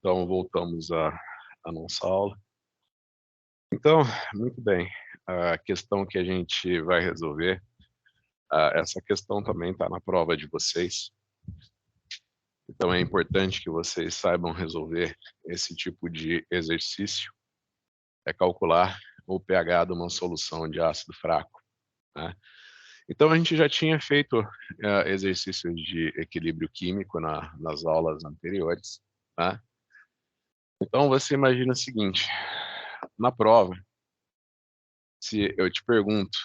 Então, voltamos à nossa aula. Então, muito bem, a questão que a gente vai resolver, essa questão também está na prova de vocês, então é importante que vocês saibam resolver esse tipo de exercício, é calcular o pH de uma solução de ácido fraco, né. Então a gente já tinha feito, exercícios de equilíbrio químico nas aulas anteriores, né. Então você imagina o seguinte, na prova, se eu te pergunto: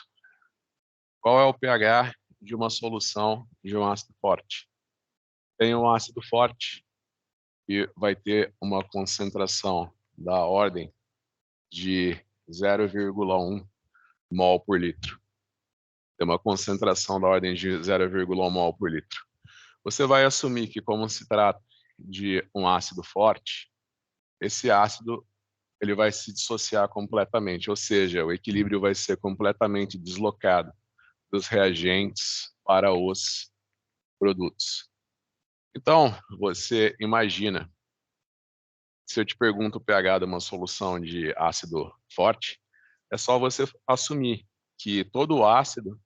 qual é o pH de uma solução de um ácido forte? Tem um ácido forte que vai ter uma concentração da ordem de 0,1 mol por litro. Tem uma concentração da ordem de 0,1 mol por litro. Você vai assumir que, como se trata de um ácido forte, esse ácido ele vai se dissociar completamente, ou seja, o equilíbrio vai ser completamente deslocado dos reagentes para os produtos. Então, você imagina, se eu te pergunto o pH de uma solução de ácido forte, é só você assumir que todo o ácido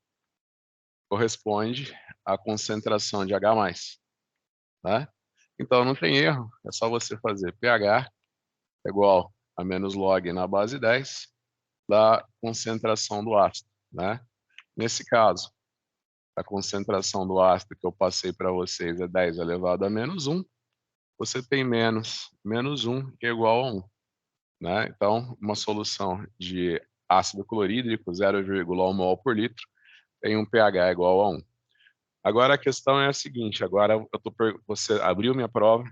corresponde à concentração de H+, né? Então não tem erro, é só você fazer pH igual a menos log na base 10 da concentração do ácido, né? Nesse caso, a concentração do ácido que eu passei para vocês é 10 elevado a menos 1, você tem menos 1 que é igual a 1, né. Então, uma solução de ácido clorídrico, 0,1 mol por litro, tem um pH igual a 1. Agora a questão é a seguinte, agora você abriu minha prova,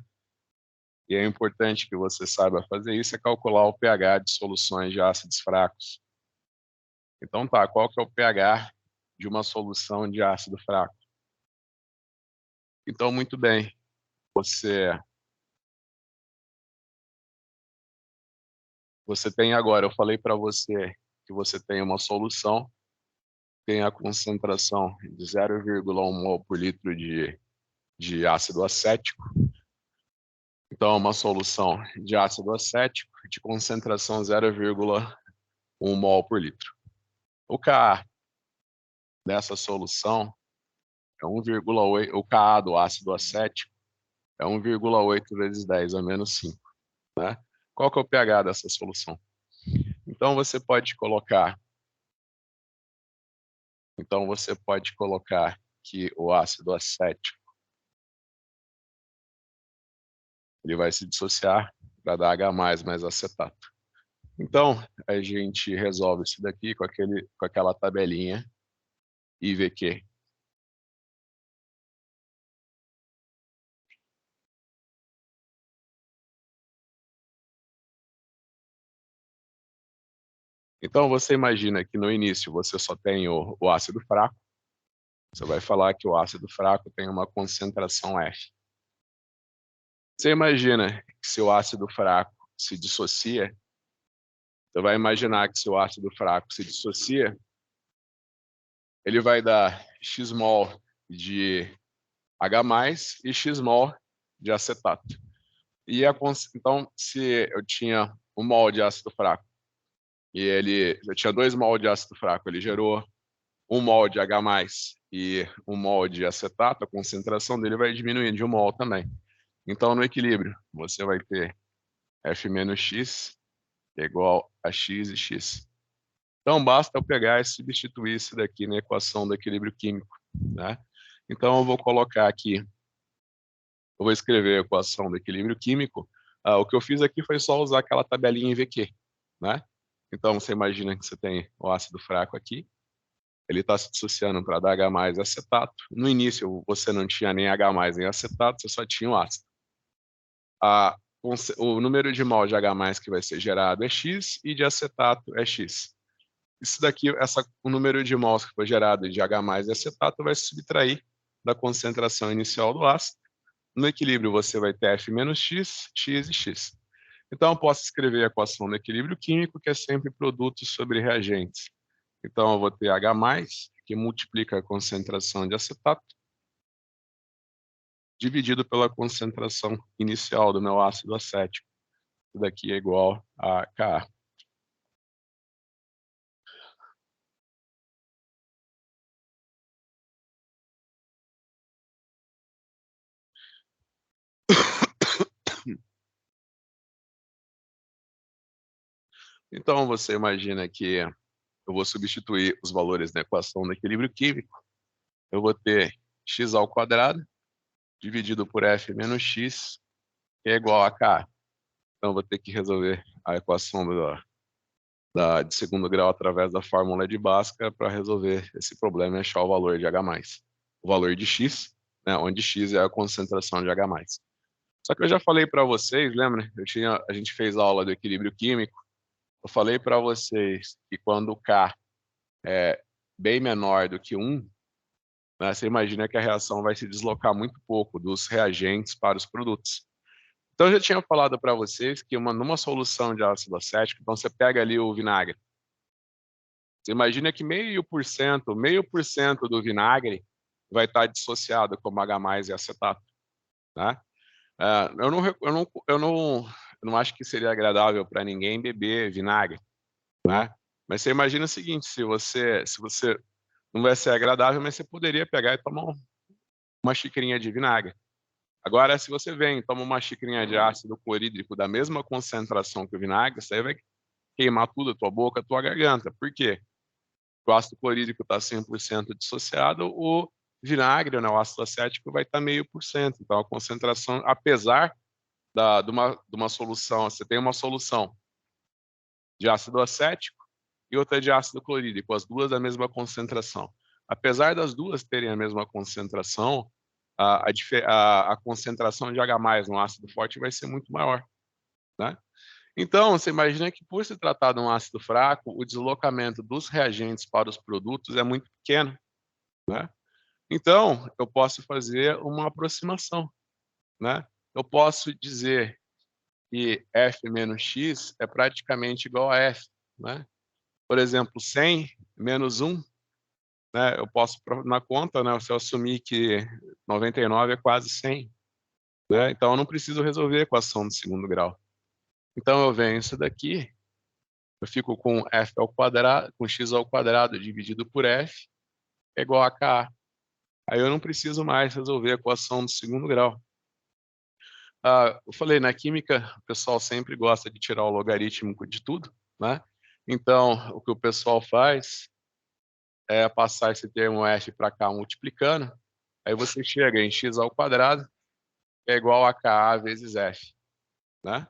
e é importante que você saiba fazer isso, é calcular o pH de soluções de ácidos fracos. Então tá, qual que é o pH de uma solução de ácido fraco? Então, muito bem, você tem agora, eu falei para você que você tem uma solução, tem a concentração de 0,1 mol por litro de ácido acético. Então, é uma solução de ácido acético de concentração 0,1 mol por litro. O Ka dessa solução é 1,8, o Ka do ácido acético é 1,8 vezes 10 a menos 5, né? Qual que é o pH dessa solução? Então você pode colocar que o ácido acético ele vai se dissociar para dar H+ mais acetato. Então, a gente resolve isso daqui com aquela tabelinha IVQ. Então você imagina que no início você só tem o ácido fraco, você vai falar que o ácido fraco tem uma concentração F. Você imagina que se o ácido fraco se dissocia, você vai imaginar que se o ácido fraco se dissocia, ele vai dar X-mol de H+ e X-mol de acetato. Então, se eu tinha 1 mol de ácido fraco e eu tinha 2 mol de ácido fraco, ele gerou 1 mol de H+ e 1 mol de acetato, a concentração dele vai diminuindo de 1 mol também. Então, no equilíbrio, você vai ter F menos X é igual a X e X. Então, basta eu pegar e substituir isso daqui na equação do equilíbrio químico, né? Então, eu vou colocar aqui, eu vou escrever a equação do equilíbrio químico. O que eu fiz aqui foi só usar aquela tabelinha IVQ, né? Então, você imagina que você tem o ácido fraco aqui, ele está se dissociando para dar H+ acetato. No início, você não tinha nem H+ nem acetato, você só tinha o ácido. O número de mol de H+ que vai ser gerado é X e de acetato é X. Isso daqui, o número de mols que foi gerado de H+ e acetato vai se subtrair da concentração inicial do ácido. No equilíbrio, você vai ter F menos X, X e X. Então, eu posso escrever a equação do equilíbrio químico, que é sempre produto sobre reagentes. Então, eu vou ter H+, que multiplica a concentração de acetato, dividido pela concentração inicial do meu ácido acético. Isso daqui é igual a Ka. Então, você imagina que eu vou substituir os valores da equação do equilíbrio químico. Eu vou ter x ao quadrado dividido por f menos x, que é igual a K. Então, eu vou ter que resolver a equação de segundo grau através da fórmula de Bhaskara para resolver esse problema e achar o valor de H+. O valor de x, né, onde x é a concentração de H+. Só que eu já falei para vocês, lembra? A gente fez a aula do equilíbrio químico. Eu falei para vocês que quando K é bem menor do que 1, né, você imagina que a reação vai se deslocar muito pouco dos reagentes para os produtos. Então, eu já tinha falado para vocês que numa solução de ácido acético, então você pega ali o vinagre. Você imagina que meio por cento do vinagre vai estar dissociado como H+ e acetato, né? Eu não acho que seria agradável para ninguém beber vinagre, né? Mas você imagina o seguinte, se você não vai ser agradável, mas você poderia pegar e tomar uma xicrinha de vinagre. Agora, se você vem e toma uma xicrinha de ácido clorídrico da mesma concentração que o vinagre, isso aí vai queimar tudo a tua boca, a tua garganta. Por quê? O ácido clorídrico está 100% dissociado, o vinagre, né, o ácido acético, vai estar 0,5%. Então, a concentração, apesar de uma solução, você tem uma solução de ácido acético e outra de ácido clorídrico, as duas da mesma concentração. Apesar das duas terem a mesma concentração, a concentração de H+ no ácido forte vai ser muito maior, né? Então, você imagina que por se tratar de um ácido fraco, o deslocamento dos reagentes para os produtos é muito pequeno, né? Então, eu posso fazer uma aproximação, né? Eu posso dizer que F menos X é praticamente igual a F, né? Por exemplo, 100 menos 1, né? Eu posso, na conta, né? Se eu assumir que 99 é quase 100, né? Então, eu não preciso resolver a equação de segundo grau. Então, eu venho isso daqui, eu fico com f ao quadrado, com x ao quadrado dividido por f, é igual a k. Aí eu não preciso mais resolver a equação do segundo grau. Eu falei, na química, o pessoal sempre gosta de tirar o logaritmo de tudo, né? Então, o que o pessoal faz é passar esse termo f para cá multiplicando, aí você chega em x ao quadrado, é igual a ka vezes f, né?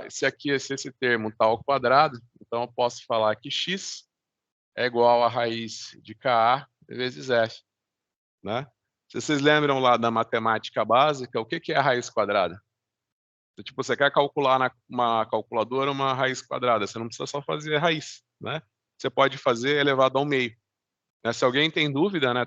Se esse termo está ao quadrado, então eu posso falar que x é igual a raiz de Ka vezes f, né? Se vocês lembram lá da matemática básica, o que é a raiz quadrada? Tipo, você quer calcular uma calculadora uma raiz quadrada, você não precisa só fazer a raiz, né? Você pode fazer elevado ao meio, né? Se alguém tem dúvida, né?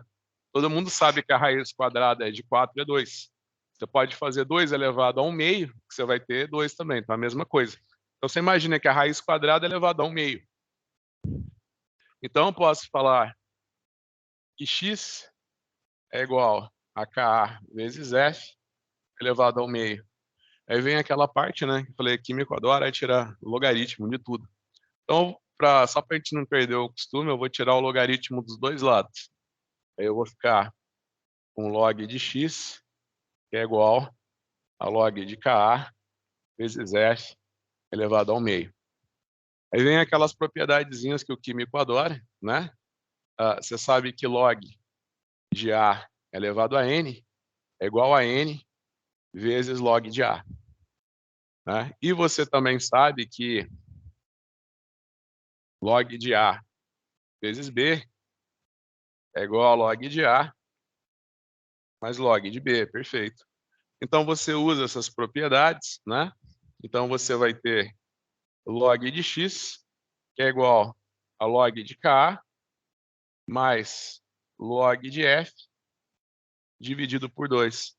Todo mundo sabe que a raiz quadrada é de 4 é 2. Você pode fazer 2 elevado ao meio, que você vai ter 2 também, então é a mesma coisa. Então você imagina que a raiz quadrada é elevado ao meio. Então eu posso falar que x é igual a Ka vezes f elevado ao meio. Aí vem aquela parte, né, que eu falei, químico adora tirar o logaritmo de tudo. Então, só para a gente não perder o costume, eu vou tirar o logaritmo dos dois lados. Aí eu vou ficar com log de x, que é igual a log de Ka vezes f elevado ao meio. Aí vem aquelas propiedadezinhas que o químico adora, né? Você sabe que log de A elevado a n é igual a n vezes log de A, né? E você também sabe que log de A vezes B é igual a log de A mais log de B, perfeito. Então você usa essas propriedades, né? Então você vai ter log de x, que é igual a log de Ka, mais log de f, dividido por 2.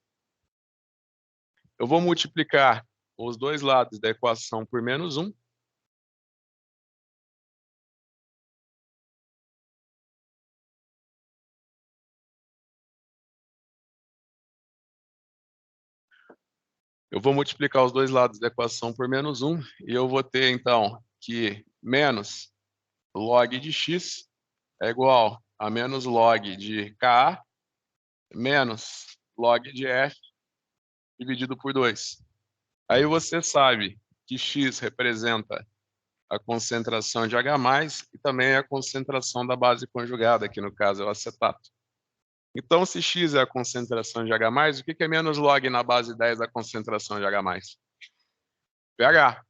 Eu vou multiplicar os dois lados da equação por menos 1, Eu vou multiplicar os dois lados da equação por -1 e eu vou ter, então, que menos log de x é igual a menos log de Ka menos log de F dividido por 2. Aí você sabe que x representa a concentração de H+, e também a concentração da base conjugada, que no caso é o acetato. Então, se x é a concentração de H+, o que é menos log na base 10 da concentração de H+? pH.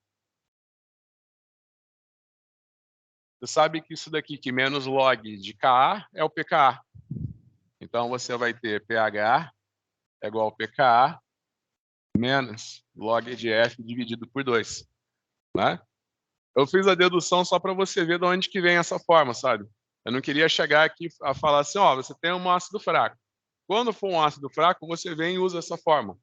Você sabe que isso daqui, que menos log de Ka, é o pKa. Então, você vai ter pH é igual a pKa menos log de F dividido por 2. Né? Eu fiz a dedução só para você ver de onde que vem essa forma, sabe? Eu não queria chegar aqui a falar assim, ó, você tem um ácido fraco. Quando for um ácido fraco, você vem e usa essa forma.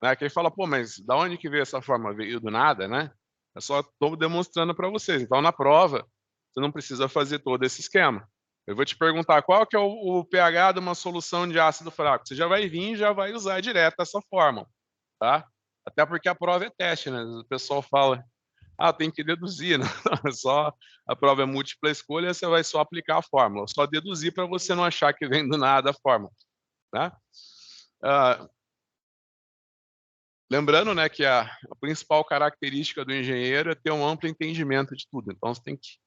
Né? Que aí fala, pô, mas da onde que veio essa forma? Veio do nada, né? Eu só estou demonstrando para vocês. Então, na prova, você não precisa fazer todo esse esquema. Eu vou te perguntar qual que é o pH de uma solução de ácido fraco. Você já vai vir e já vai usar direto essa fórmula, tá? Até porque a prova é teste, né? O pessoal fala, tem que deduzir, né? Só a prova é múltipla escolha, você vai só aplicar a fórmula. Só deduzir para você não achar que vem do nada a fórmula, tá? Lembrando, né, que a principal característica do engenheiro é ter um amplo entendimento de tudo. Então, você tem que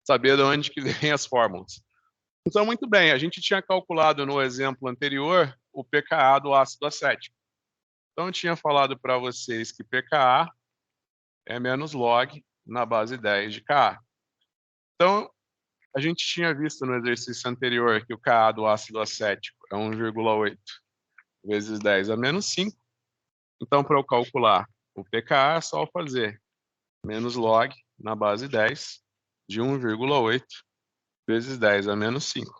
saber de onde que vem as fórmulas. Então, muito bem, a gente tinha calculado no exemplo anterior o pKa do ácido acético. Então, eu tinha falado para vocês que pKa é menos log na base 10 de Ka. Então, a gente tinha visto no exercício anterior que o Ka do ácido acético é 1,8 vezes 10 a menos 5. Então, para eu calcular o pKa, é só fazer menos log na base 10 de 1,8 vezes 10 a menos 5.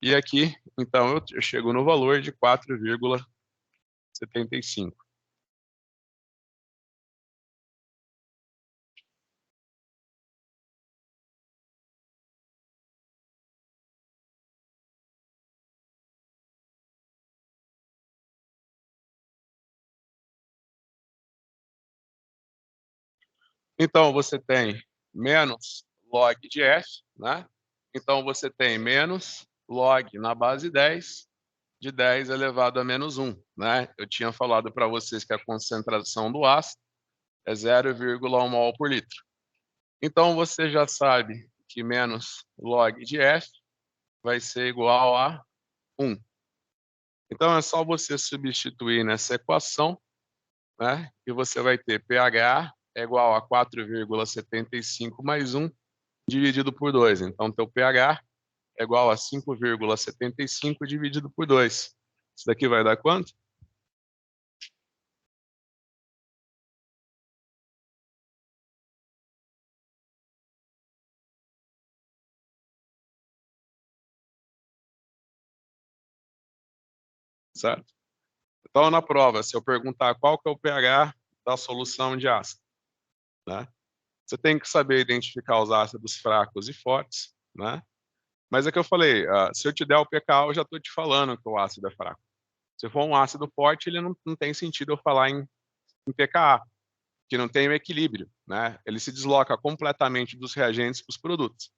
E aqui, então, eu chego no valor de 4,75. Então, você tem menos log de F, né? Então, você tem menos log na base 10 de 10 elevado a menos 1, né? Eu tinha falado para vocês que a concentração do ácido é 0,1 mol por litro. Então, você já sabe que menos log de F vai ser igual a 1. Então, é só você substituir nessa equação, né? E você vai ter pH é igual a 4,75 mais 1 dividido por 2. Então, teu pH é igual a 5,75 dividido por 2. Isso daqui vai dar quanto? Certo? Então, na prova, se eu perguntar qual que é o pH da solução de ácido, né? Você tem que saber identificar os ácidos fracos e fortes, né? Mas é que eu falei, se eu te der o pKa, eu já estou te falando que o ácido é fraco. Se for um ácido forte, ele não tem sentido eu falar em pKa, que não tem o equilíbrio, né? Ele se desloca completamente dos reagentes para os produtos.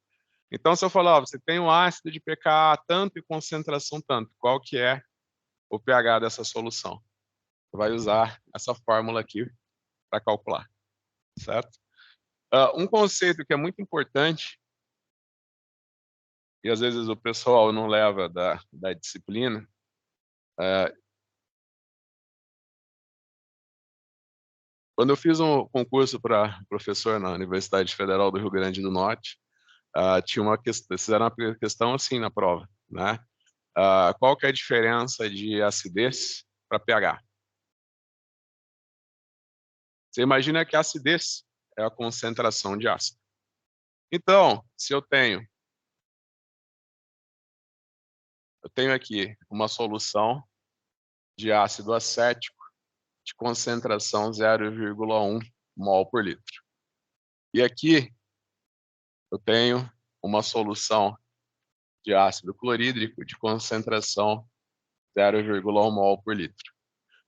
Então, se eu falar, você tem um ácido de pKa tanto e concentração tanto, qual que é o pH dessa solução? Você vai usar essa fórmula aqui para calcular, certo? Um conceito que é muito importante, e às vezes o pessoal não leva da disciplina, quando eu fiz um concurso para professor na Universidade Federal do Rio Grande do Norte, tinha uma questão, fizeram uma questão assim na prova, né? Qual que é a diferença de acidez para pH? Você imagina que a acidez é a concentração de ácido. Então, se eu tenho aqui uma solução de ácido acético de concentração 0,1 mol por litro. E aqui eu tenho uma solução de ácido clorídrico de concentração 0,1 mol por litro.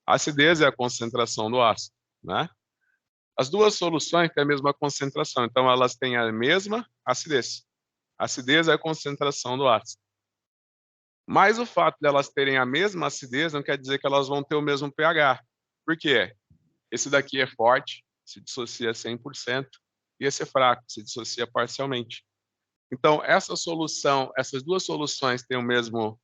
A acidez é a concentração do ácido, né? As duas soluções têm a mesma concentração, então elas têm a mesma acidez. A acidez é a concentração do ácido. Mas o fato de elas terem a mesma acidez não quer dizer que elas vão ter o mesmo pH. Por quê? Esse daqui é forte, se dissocia 100%, e esse é fraco, se dissocia parcialmente. Então, essas duas soluções têm a mesma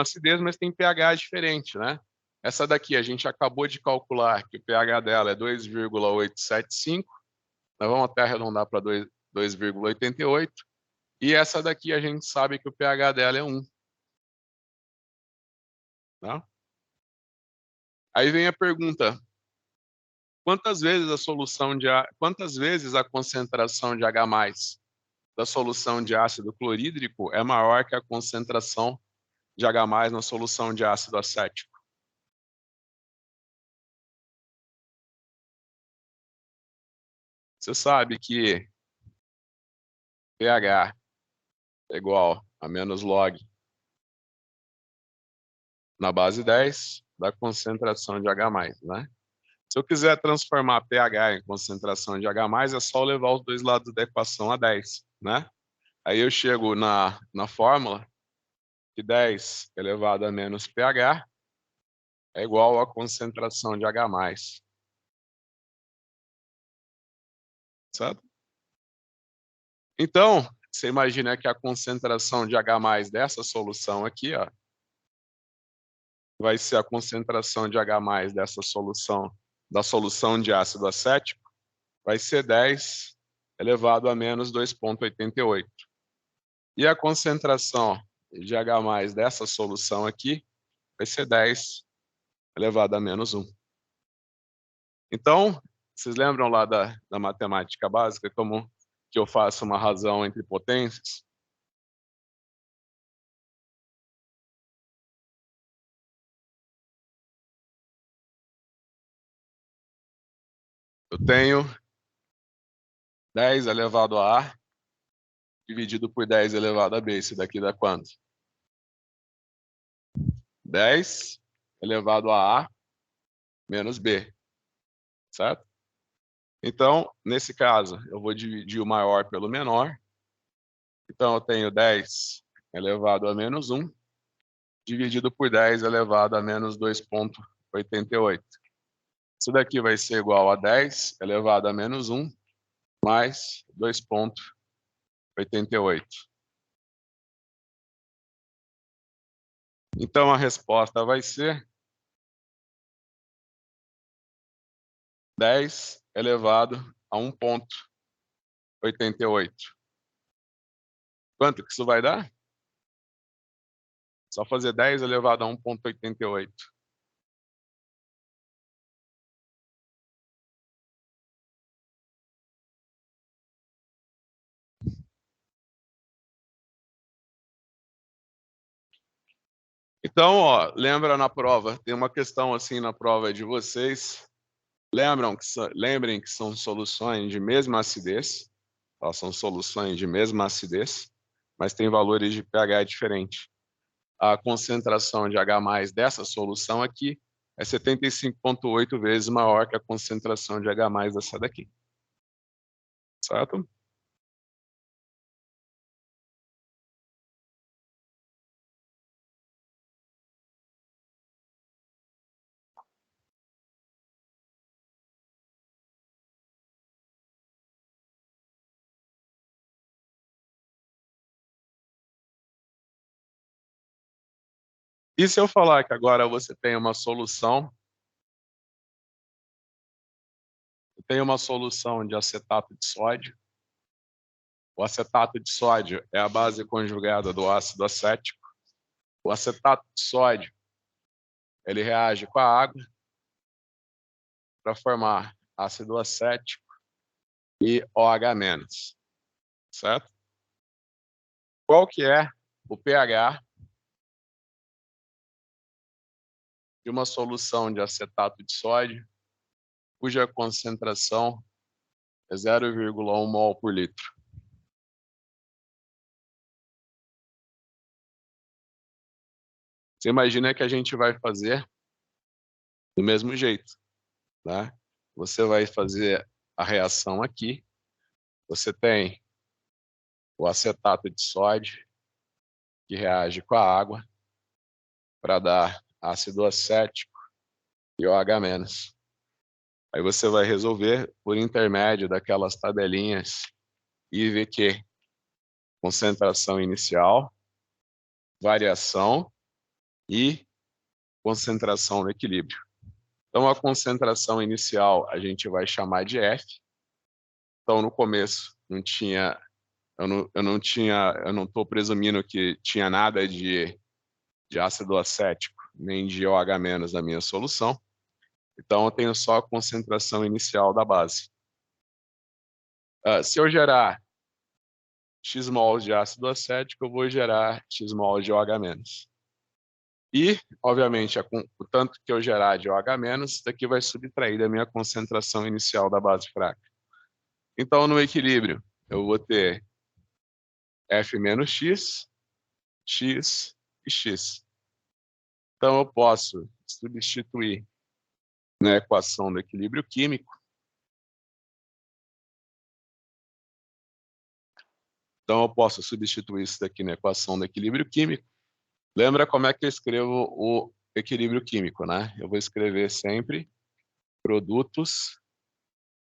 acidez, mas tem pH diferente, né? Essa daqui a gente acabou de calcular que o pH dela é 2,875. Nós vamos até arredondar para 2,88. E essa daqui a gente sabe que o pH dela é 1. Tá? Aí vem a pergunta: quantas vezes a concentração de H+ da solução de ácido clorídrico é maior que a concentração de H+ na solução de ácido acético? Você sabe que pH é igual a menos log na base 10 da concentração de H+, né? Se eu quiser transformar pH em concentração de H+, é só levar os dois lados da equação a 10, né? Aí eu chego na fórmula que 10 elevado a menos pH é igual à concentração de H+, certo? Então, você imagina que a concentração de H+ dessa solução aqui, ó, vai ser a concentração de H+ dessa solução, da solução de ácido acético, vai ser 10 elevado a menos 2,88. E a concentração de H+ dessa solução aqui vai ser 10 elevado a menos 1. Então, vocês lembram lá da matemática básica, como que eu faço uma razão entre potências? Eu tenho 10 elevado a A dividido por 10 elevado a B. Isso daqui dá quanto? 10 elevado a A menos B, certo? Então, nesse caso, eu vou dividir o maior pelo menor. Então, eu tenho 10 elevado a menos 1, dividido por 10 elevado a menos 2,88. Isso daqui vai ser igual a 10 elevado a menos 1, mais 2,88. Então, a resposta vai ser 10 elevado a 1,88. Quanto que isso vai dar? Só fazer 10 elevado a 1,88. Então, ó, lembra na prova, tem uma questão assim na prova de vocês. Lembrem que são soluções de mesma acidez, tá? São soluções de mesma acidez, mas tem valores de pH diferentes. A concentração de H+ dessa solução aqui é 75,8 vezes maior que a concentração de H+ dessa daqui. Certo? E se eu falar que agora você tem uma solução, de acetato de sódio. O acetato de sódio é a base conjugada do ácido acético. O acetato de sódio, ele reage com a água para formar ácido acético e OH-, certo? Qual que é o pH de uma solução de acetato de sódio cuja concentração é 0,1 mol por litro? Você imagina que a gente vai fazer do mesmo jeito, né? Você vai fazer a reação aqui, você tem o acetato de sódio, que reage com a água, para dar ácido acético e OH-. Aí você vai resolver por intermédio daquelas tabelinhas IVQ, concentração inicial, variação e concentração no equilíbrio. Então, a concentração inicial a gente vai chamar de F. Então, no começo, eu não estou presumindo que tinha nada de ácido acético, nem de OH- na minha solução. Então, eu tenho só a concentração inicial da base. Se eu gerar X mols de ácido acético, eu vou gerar X mols de OH-. E, obviamente, o tanto que eu gerar de OH-, isso daqui vai subtrair da minha concentração inicial da base fraca. Então, no equilíbrio, eu vou ter F menos X, X e X. Então, eu posso substituir na equação do equilíbrio químico. Então, eu posso substituir isso daqui na equação do equilíbrio químico. Lembra como é que eu escrevo o equilíbrio químico, né? Eu vou escrever sempre produtos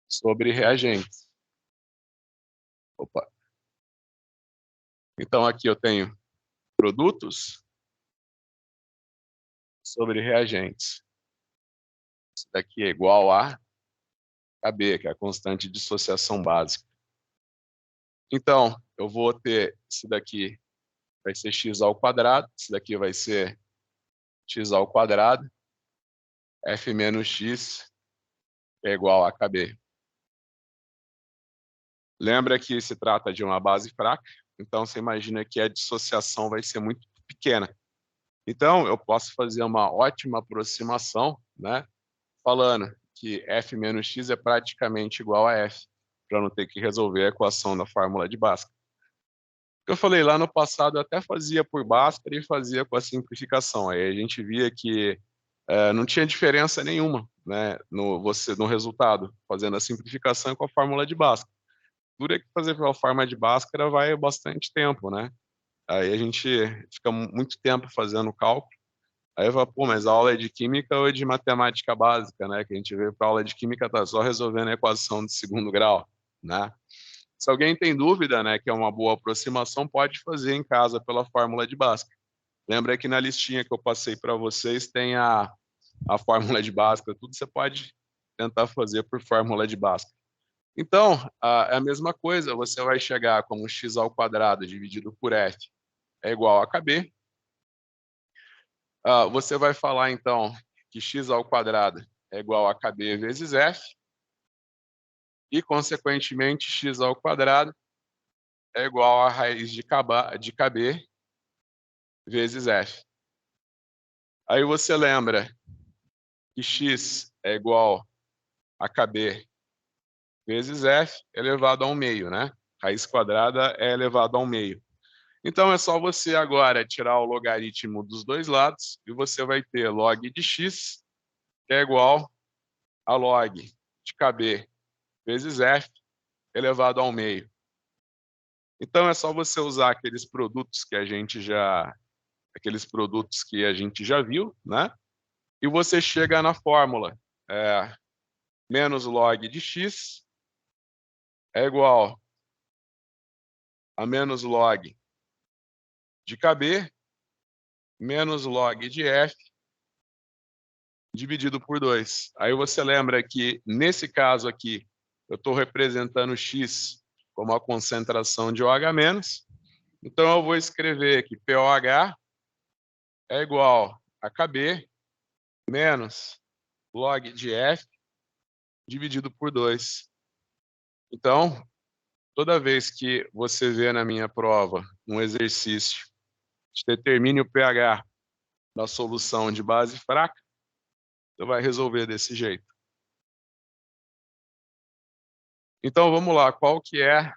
sobre reagentes. Opa. Então, aqui eu tenho produtos sobre reagentes. Isso daqui é igual a KB, que é a constante de dissociação básica. Então, eu vou ter isso daqui vai ser x ao quadrado, isso daqui vai ser x ao quadrado, F menos x é igual a KB. Lembra que se trata de uma base fraca, então você imagina que a dissociação vai ser muito pequena. Então, eu posso fazer uma ótima aproximação, né, falando que F menos x é praticamente igual a F, para não ter que resolver a equação da fórmula de Bhaskara. Eu falei, lá no passado eu até fazia por Bhaskara e fazia com a simplificação. Aí a gente via que não tinha diferença nenhuma, né, no resultado, fazendo a simplificação com a fórmula de Bhaskara. Dura que fazer pela fórmula de Bhaskara vai bastante tempo, né? Aí a gente fica muito tempo fazendo cálculo. Aí eu falo, pô, mas a aula é de química ou é de matemática básica, né? Que a gente veio para a aula de química, tá só resolvendo a equação de segundo grau, né? Se alguém tem dúvida, né, que é uma boa aproximação, pode fazer em casa pela fórmula de Bhaskara. Lembra que na listinha que eu passei para vocês tem a fórmula de Bhaskara, tudo você pode tentar fazer por fórmula de Bhaskara. Então, é a mesma coisa, você vai chegar como x ao quadrado dividido por f é igual a kb. Você vai falar, então, que x ao quadrado é igual a kb vezes f, e, consequentemente, x ao quadrado é igual a raiz de kb vezes f. Aí você lembra que x é igual a kb vezes f elevado ao meio, né? Raiz quadrada é elevado ao meio. Então, é só você agora tirar o logaritmo dos dois lados e você vai ter log de x, que é igual a log de kb vezes f elevado ao meio. Então, é só você usar aqueles produtos que a gente já viu, né? E você chega na fórmula. Menos log de x é igual a menos log de kb menos log de f dividido por 2. Aí você lembra que, nesse caso aqui, eu estou representando x como a concentração de OH-. Então, eu vou escrever que POH é igual a kb menos log de f dividido por 2. Então, toda vez que você vê na minha prova um exercício de determine o pH da solução de base fraca, você vai resolver desse jeito. Então, vamos lá. Qual que é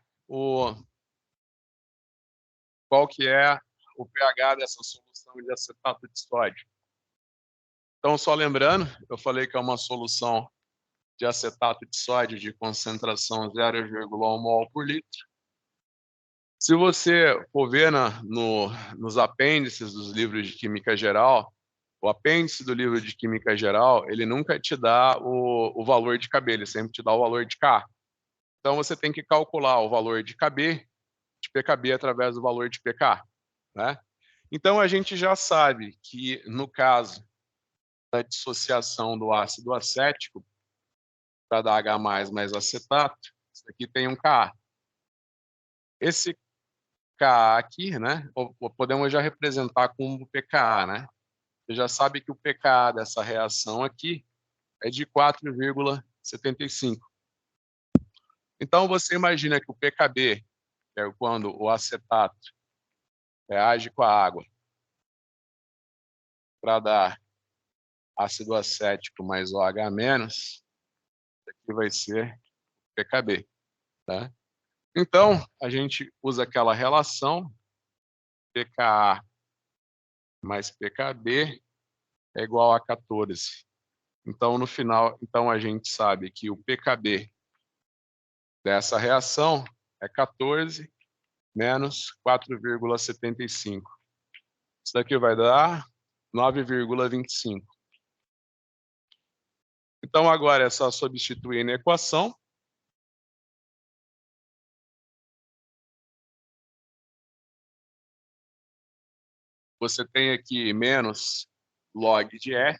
o pH dessa solução de acetato de sódio? Então, só lembrando, eu falei que é uma solução de acetato de sódio de concentração 0,1 mol por litro. Se você for ver nos apêndices dos livros de Química Geral, o apêndice do livro de Química Geral, ele nunca te dá o valor de KB, ele sempre te dá o valor de K. Então, você tem que calcular o valor de KB, de PKB, através do valor de PK, né? Então, a gente já sabe que, no caso da dissociação do ácido acético, para dar H+, mais acetato, isso aqui tem um Ka. Esse Ka aqui, né, podemos já representar como pKa, né? Você já sabe que o pKa dessa reação aqui é de 4,75. Então, você imagina que o PKB, que é quando o acetato reage com a água para dar ácido acético mais OH-, isso aqui vai ser PKB, tá? Então, a gente usa aquela relação pKa mais pKb é igual a 14. Então, no final, a gente sabe que o pKb dessa reação é 14 menos 4,75. Isso daqui vai dar 9,25. Então, agora é só substituir na equação. Você tem aqui menos log de F,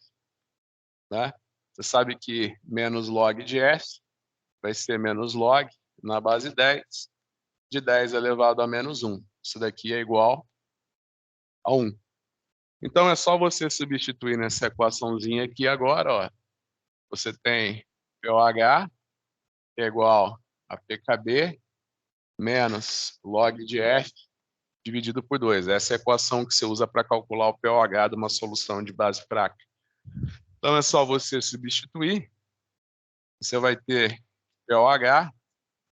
né? Você sabe que menos log de F vai ser menos log na base 10, de 10 elevado a menos 1. Isso daqui é igual a 1. Então, é só você substituir nessa equaçãozinha aqui agora, ó. Você tem POH é igual a PKB menos log de F dividido por 2. Essa é a equação que você usa para calcular o pOH de uma solução de base fraca. Então, é só você substituir. Você vai ter pOH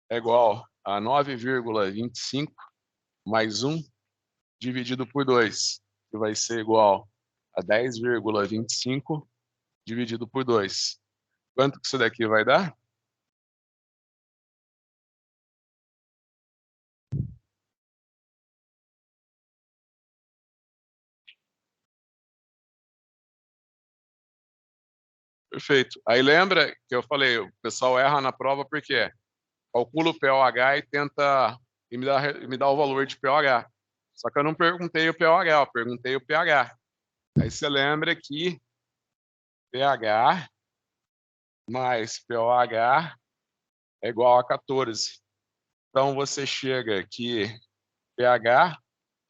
é igual a 9,25 mais 1 dividido por 2, que vai ser igual a 10,25 dividido por 2. Quanto que isso daqui vai dar? Perfeito. Aí lembra que eu falei, o pessoal erra na prova porque calcula o pOH e tenta me dá o valor de pOH. Só que eu não perguntei o pOH, eu perguntei o pH. Aí você lembra que pH mais pOH é igual a 14. Então você chega que pH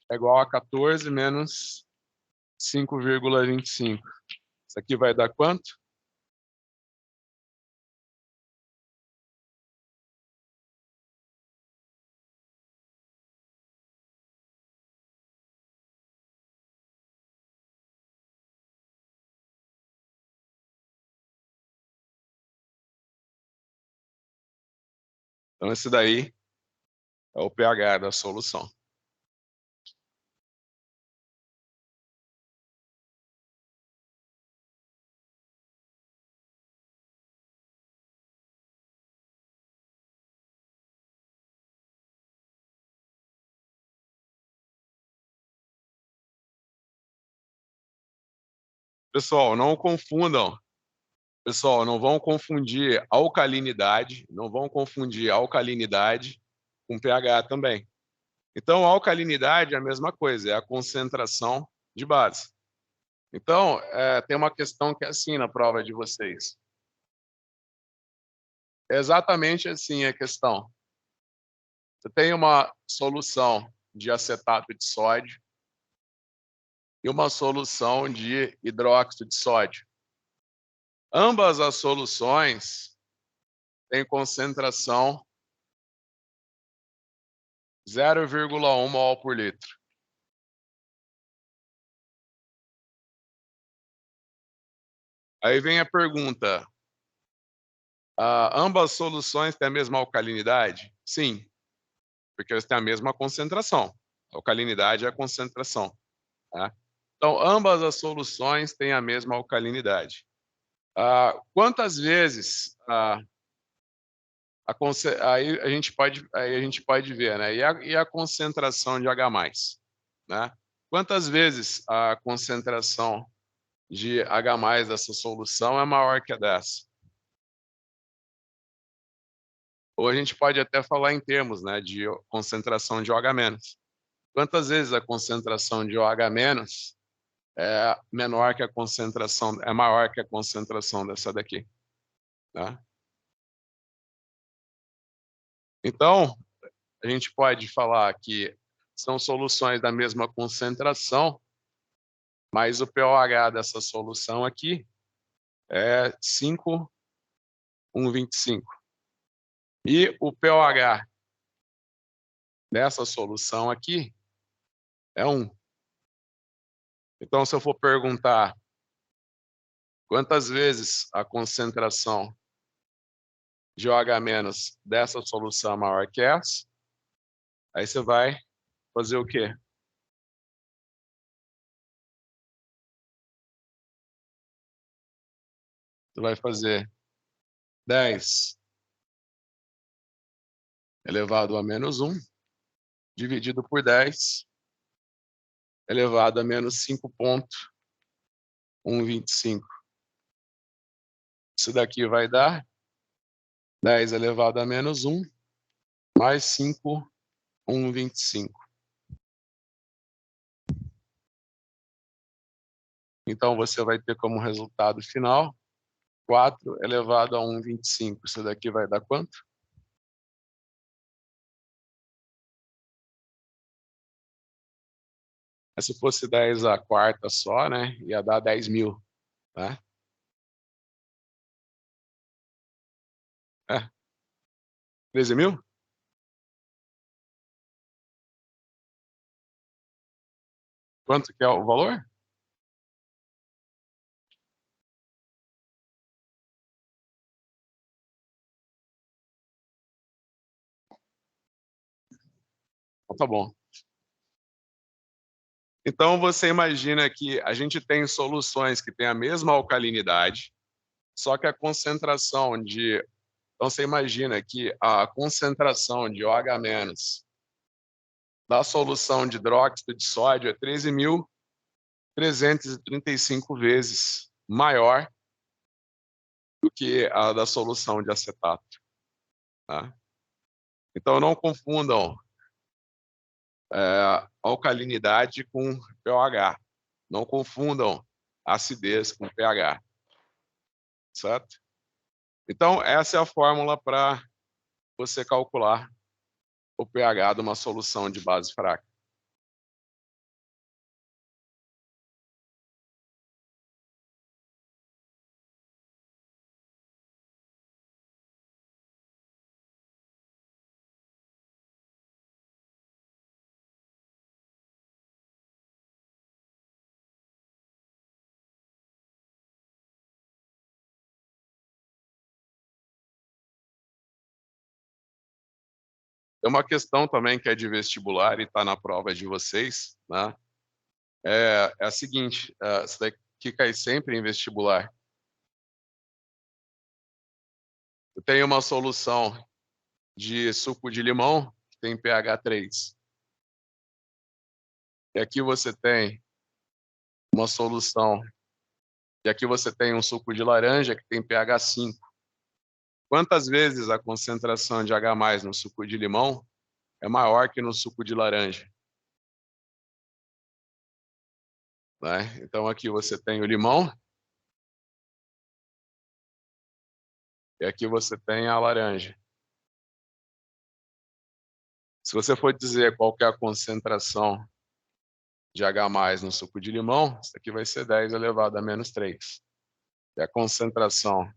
é igual a 14 menos 5,25. Isso aqui vai dar quanto? Então esse daí é o pH da solução. Pessoal, não confundam. Pessoal, não vão confundir alcalinidade, não vão confundir alcalinidade com pH também. Então, a alcalinidade é a mesma coisa, é a concentração de base. Então, tem uma questão que é assim na prova de vocês. É exatamente assim a questão. Você tem uma solução de acetato de sódio e uma solução de hidróxido de sódio. Ambas as soluções têm concentração 0,1 mol por litro. Aí vem a pergunta: ambas soluções têm a mesma alcalinidade? Sim, porque elas têm a mesma concentração. Alcalinidade é a concentração, tá? Então, ambas as soluções têm a mesma alcalinidade. Quantas vezes aí a gente pode ver, né? E a concentração de H+, né? Quantas vezes a concentração de H+ dessa solução é maior que a dessa? Ou a gente pode até falar em termos, né, de concentração de OH-. Quantas vezes a concentração de OH- é menor que a concentração, é maior que a concentração dessa daqui, né? Então, a gente pode falar que são soluções da mesma concentração, mas o pOH dessa solução aqui é 5,125. E o pOH dessa solução aqui é 1. Então, se eu for perguntar quantas vezes a concentração de OH- dessa solução é maior que essa, aí você vai fazer o quê? Você vai fazer 10 elevado a menos 1, dividido por 10, elevado a menos 5,125. Isso daqui vai dar 10 elevado a menos 1, mais 5,125. Então, você vai ter como resultado final 4 elevado a 1,25. Isso daqui vai dar quanto? Mas se fosse 10 a quarta só, né, ia dar 10.000, né? 13.000? Quanto que é o valor? Então, tá bom. Então, você imagina que a gente tem soluções que têm a mesma alcalinidade, só que a concentração de... Então, você imagina que a concentração de OH- da solução de hidróxido de sódio é 13.335 vezes maior do que a da solução de acetato, tá? Então, não confundam alcalinidade com pOH. Não confundam acidez com pH, certo? Então, essa é a fórmula para você calcular o pH de uma solução de base fraca. Tem uma questão também que é de vestibular e está na prova de vocês, né? É a seguinte, isso daqui cai sempre em vestibular. Eu tenho uma solução de suco de limão que tem pH 3. E aqui você tem uma solução, e aqui você tem um suco de laranja que tem pH 5. Quantas vezes a concentração de H+ no suco de limão é maior que no suco de laranja? Né? Então aqui você tem o limão, e aqui você tem a laranja. Se você for dizer qual que é a concentração de H+ no suco de limão, isso aqui vai ser 10 elevado a menos 3. E a concentração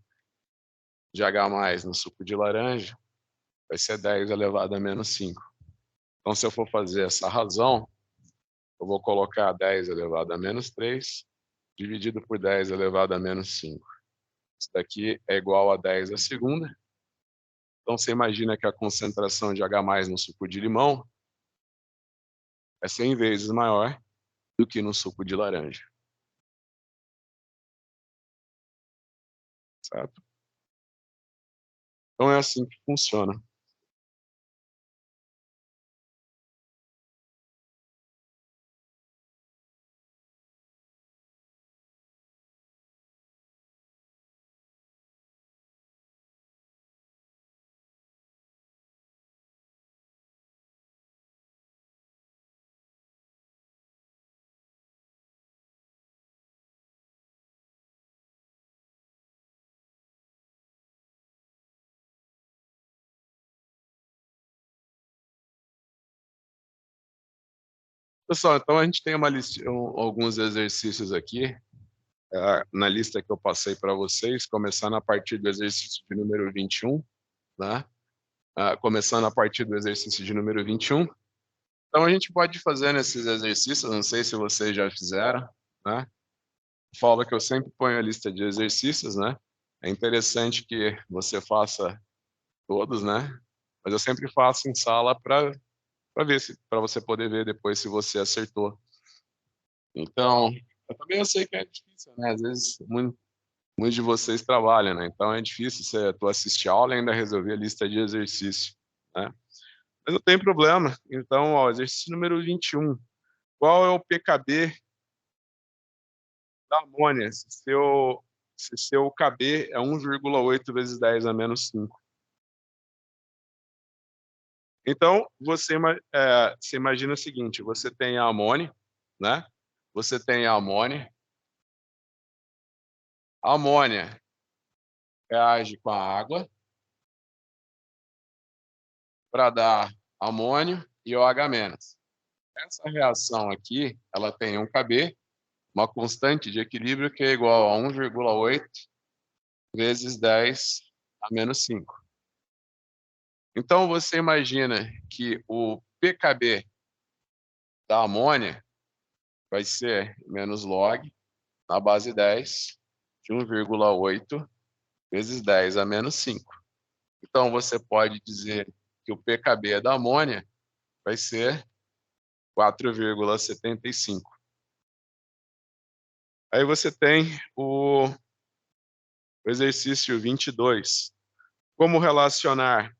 de H+ no suco de laranja vai ser 10 elevado a menos 5. Então, se eu for fazer essa razão, eu vou colocar 10 elevado a menos 3, dividido por 10 elevado a menos 5. Isso daqui é igual a 10 à segunda. Então, você imagina que a concentração de H+ no suco de limão é 100 vezes maior do que no suco de laranja, certo? Então é assim que funciona. Pessoal, então a gente tem uma lista, alguns exercícios aqui, na lista que eu passei para vocês, começando a partir do exercício de número 21, né? Começando a partir do exercício de número 21. Então a gente pode fazer nesses exercícios, não sei se vocês já fizeram, né? Falo que eu sempre ponho a lista de exercícios, né? É interessante que você faça todos, né? Mas eu sempre faço em sala para ver se para você poder ver depois se você acertou. Então, eu também eu sei que é difícil, né? Às vezes muitos de vocês trabalham, né? Então é difícil você tu assistir a aula e ainda resolver a lista de exercício, né? Mas não tem problema. Então, ó, exercício número 21. Qual é o pKb da amônia se seu Kb é 1,8 vezes 10 a menos 5? Então, você imagina o seguinte, você tem a amônia, né? Você tem a amônia. A amônia reage com a água para dar amônio e OH-. Essa reação aqui, ela tem um Kb, uma constante de equilíbrio que é igual a 1,8 vezes 10 a menos 5. Então, você imagina que o pKb da amônia vai ser menos log na base 10 de 1,8 vezes 10 a menos 5. Então, você pode dizer que o pKb da amônia vai ser 4,75. Aí você tem o exercício 22. Como relacionar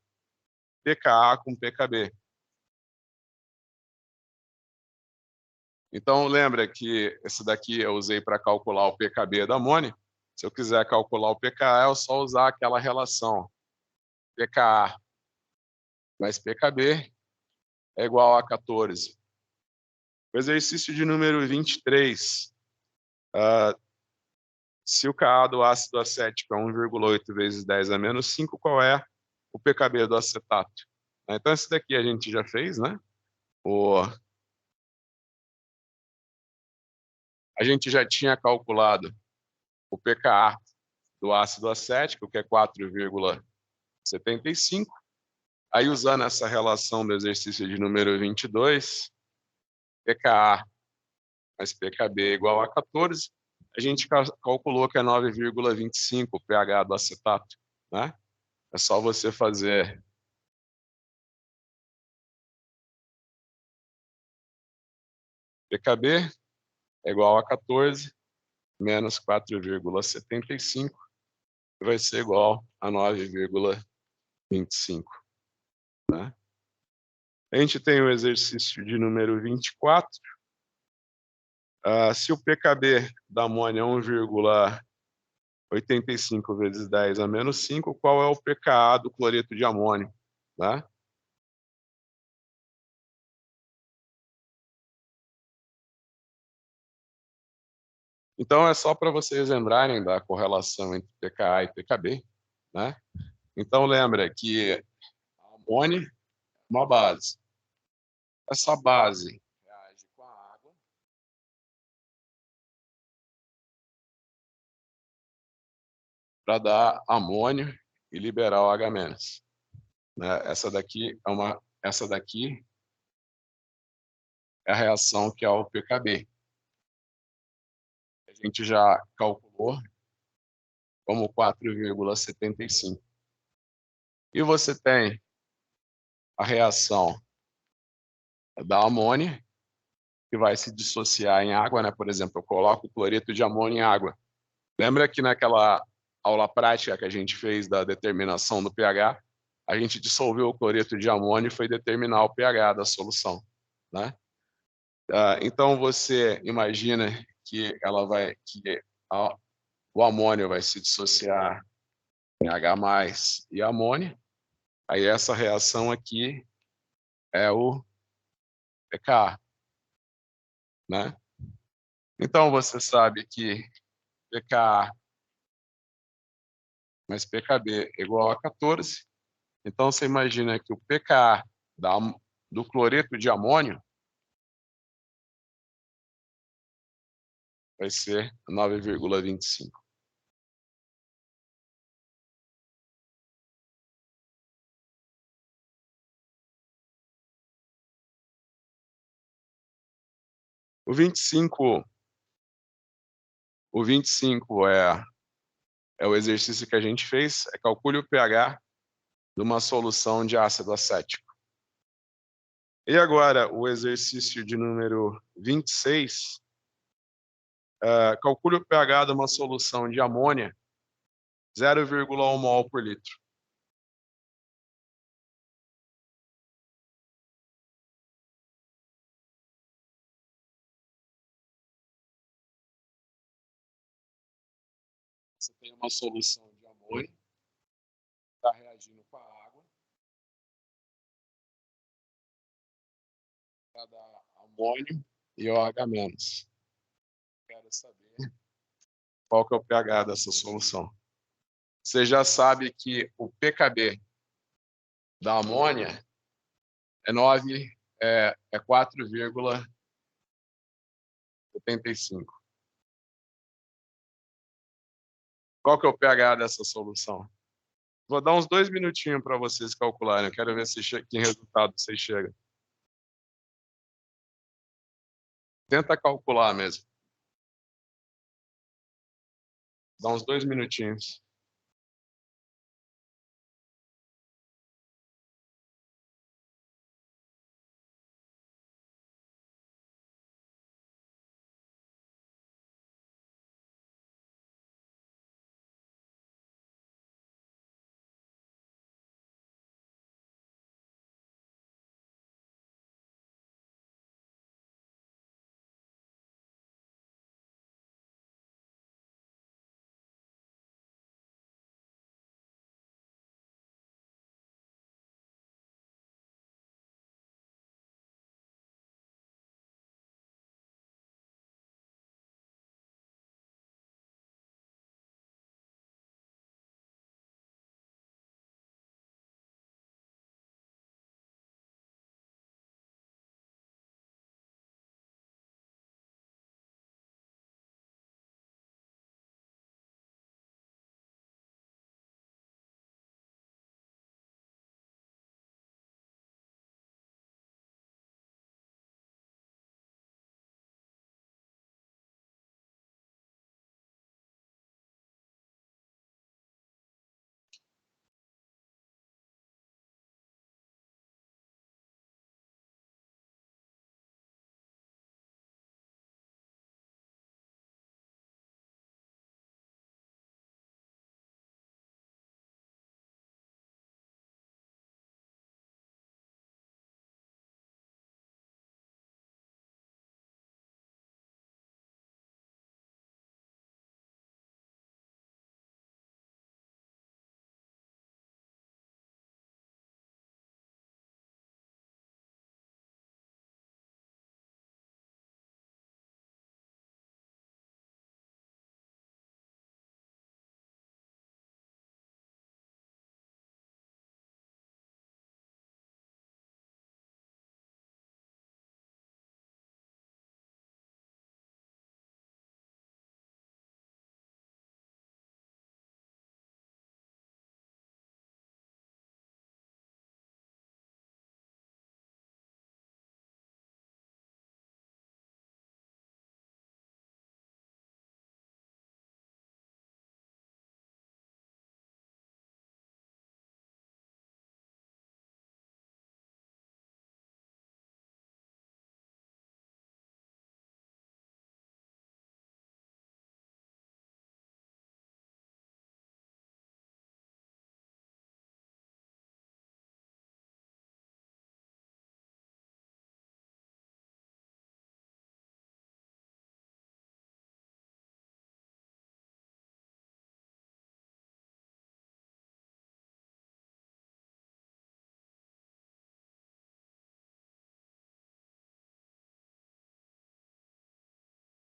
pKa com pKb? Então, lembra que esse daqui eu usei para calcular o pKb da amônia. Se eu quiser calcular o pKa, é só usar aquela relação. pKa mais pKb é igual a 14. O exercício de número 23. Se o Ka do ácido acético é 1,8 vezes 10 a menos 5, qual é o pKb do acetato? Então, esse daqui a gente já fez, né? A gente já tinha calculado o pKa do ácido acético, que é 4,75. Aí, usando essa relação do exercício de número 22, pKa mais pKb é igual a 14, a gente calculou que é 9,25 o pH do acetato, né? É só você fazer pKb é igual a 14 menos 4,75, vai ser igual a 9,25, né? A gente tem o exercício de número 24. Se o pKb da amônia é 1,85 vezes 10 a menos 5, qual é o pKa do cloreto de amônio? Né? Então, é só para vocês lembrarem da correlação entre pKa e pKb. Né? Então, lembra que a amônia é uma base. Essa base reage com a água para dar amônio e liberar o H-. Né? Essa daqui é a reação que é o pKb. A gente já calculou como 4,75. E você tem a reação da amônia, que vai se dissociar em água, né? Por exemplo, eu coloco o cloreto de amônio em água. Lembra que naquela aula prática que a gente fez da determinação do pH, a gente dissolveu o cloreto de amônio e foi determinar o pH da solução, né? Então você imagina que o amônio vai se dissociar em H+ e amônio. Aí essa reação aqui é o pKa, né? Então você sabe que pKa mais pKb igual a 14. Então você imagina que o pKa do cloreto de amônio vai ser 9,25. O 25, o 25 é o exercício que a gente fez, calcule o pH de uma solução de ácido acético. E agora, o exercício de número 26, calcule o pH de uma solução de amônia, 0,1 mol por litro. Você tem uma solução de amônia, está reagindo com a água, para dar amônio e OH-. Quero saber qual que é o pH dessa solução. Você já sabe que o pKb da amônia é 4,75. Qual que é o pH dessa solução? Vou dar uns 2 minutinhos para vocês calcularem. Eu quero ver que resultado vocês chegam. Tenta calcular mesmo. Dá uns 2 minutinhos.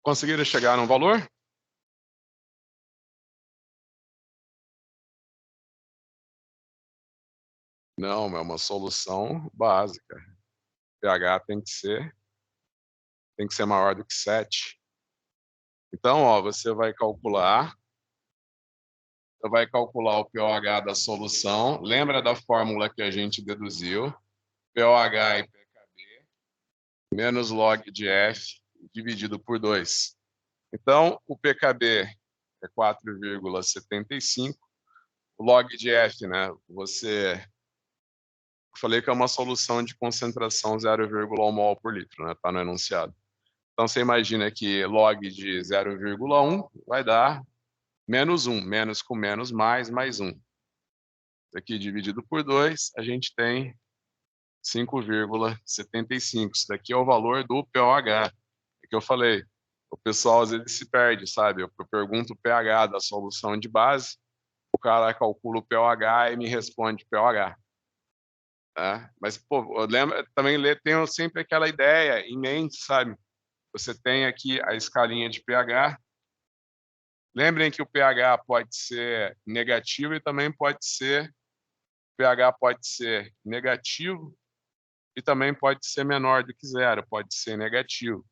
Conseguiram chegar num valor? Não, é uma solução básica. pH tem que ser maior do que 7. Então, ó, você vai calcular o pOH da solução. Lembra da fórmula que a gente deduziu? pOH e pKb menos log de F dividido por 2. Então, o pKb é 4,75. O log de F, né? Eu falei que é uma solução de concentração 0,1 mol por litro, né? Tá no enunciado. Então, você imagina que log de 0,1 vai dar menos 1. Menos com menos, mais 1. Isso aqui dividido por 2, a gente tem 5,75. Isso daqui é o valor do pOH. É que eu falei. O pessoal às vezes se perde, sabe? Eu pergunto o pH da solução de base, o cara calcula o pOH e me responde pOH. Né? Mas, pô, lembra, também tenho sempre aquela ideia em mente, sabe? Você tem aqui a escalinha de pH. Lembrem que o pH pode ser negativo e também pH pode ser negativo e também pode ser menor do que 0, pode ser negativo.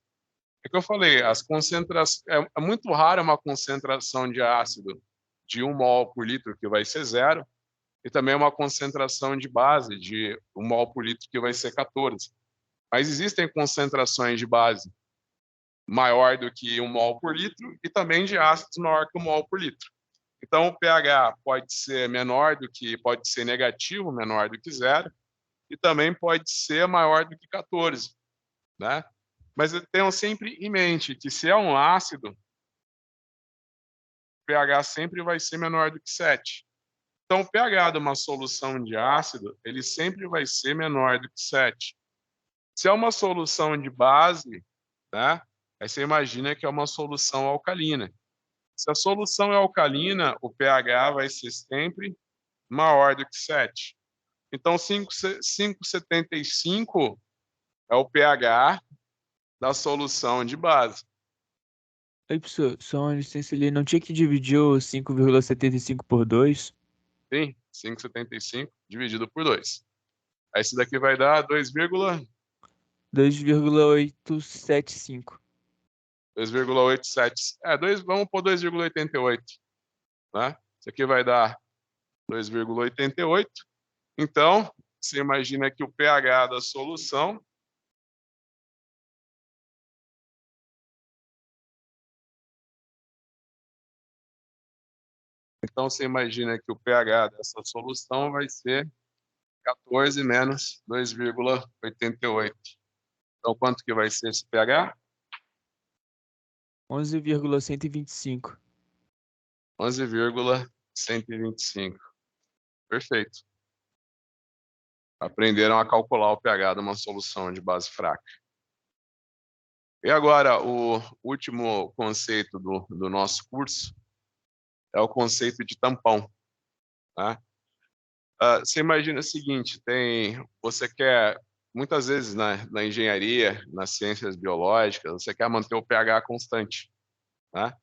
É que eu falei, as concentrações, é muito raro uma concentração de ácido de 1 mol por litro, que vai ser 0, e também uma concentração de base de 1 mol por litro, que vai ser 14. Mas existem concentrações de base maior do que 1 mol por litro e também de ácidos maior que 1 mol por litro. Então, o pH pode ser pode ser negativo, menor do que 0, e também pode ser maior do que 14, né? Mas tenham sempre em mente que se é um ácido, o pH sempre vai ser menor do que 7. Então, o pH de uma solução de ácido, ele sempre vai ser menor do que 7. Se é uma solução de base, né? Aí você imagina que é uma solução alcalina. Se a solução é alcalina, o pH vai ser sempre maior do que 7. Então, 5,75 é o pH da solução de base. Aí, professor, só uma licença ali, não tinha que dividir o 5,75 por 2? Sim, 5,75 dividido por 2. Aí isso daqui vai dar 2,875. 2,87. Vamos por 2,88, né? Isso aqui vai dar 2,88. Então, você imagina que o pH da solução dessa solução vai ser 14 menos 2,88. Então, quanto que vai ser esse pH? 11,125. 11,125. Perfeito. Aprenderam a calcular o pH de uma solução de base fraca. E agora, o último conceito do nosso curso é o conceito de tampão. Tá? Você imagina o seguinte, você quer, muitas vezes na engenharia, nas ciências biológicas, você quer manter o pH constante. Tá?